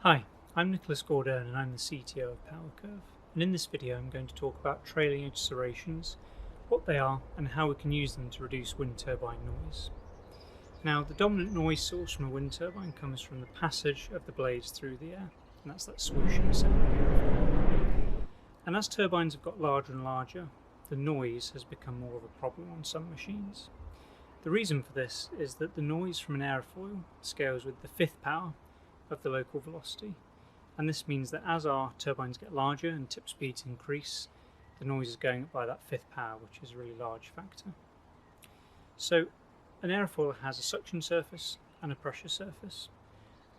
Hi, I'm Nicholas Gaudern and I'm the CTO of PowerCurve. And in this video I'm going to talk about trailing edge serrations, what they are and how we can use them to reduce wind turbine noise. Now the dominant noise source from a wind turbine comes from the passage of the blades through the air, and that's that swooshing sound. And as turbines have got larger and larger, the noise has become more of a problem on some machines. The reason for this is that the noise from an airfoil scales with the fifth power of the local velocity, and this means that as our turbines get larger and tip speeds increase, the noise is going up by that fifth power, which is a really large factor. So an airfoil has a suction surface and a pressure surface,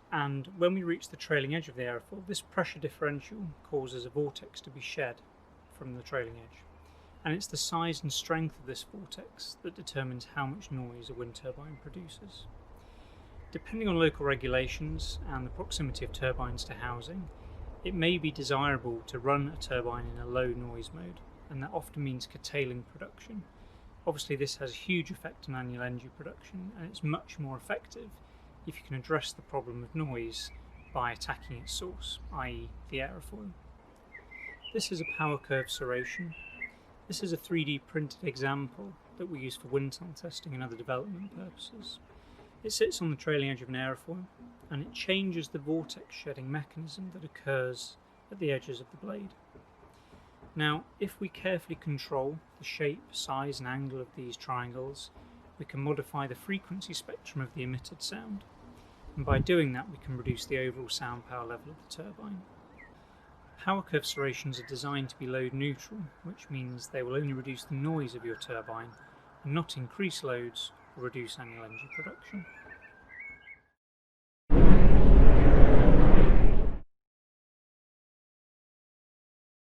and when we reach the trailing edge of the airfoil, this pressure differential causes a vortex to be shed from the trailing edge, and it's the size and strength of this vortex that determines how much noise a wind turbine produces. Depending on local regulations and the proximity of turbines to housing, it may be desirable to run a turbine in a low noise mode, and that often means curtailing production. Obviously this has a huge effect on annual energy production, and it's much more effective if you can address the problem of noise by attacking its source, i.e. the aerofoil. This is a PowerCurve serration. This is a 3D printed example that we use for wind tunnel testing and other development purposes. It sits on the trailing edge of an airfoil, and it changes the vortex shedding mechanism that occurs at the edges of the blade. Now, if we carefully control the shape, size and angle of these triangles, we can modify the frequency spectrum of the emitted sound, and by doing that we can reduce the overall sound power level of the turbine. PowerCurve serrations are designed to be load neutral, which means they will only reduce the noise of your turbine and not increase loads or reduce annual energy production.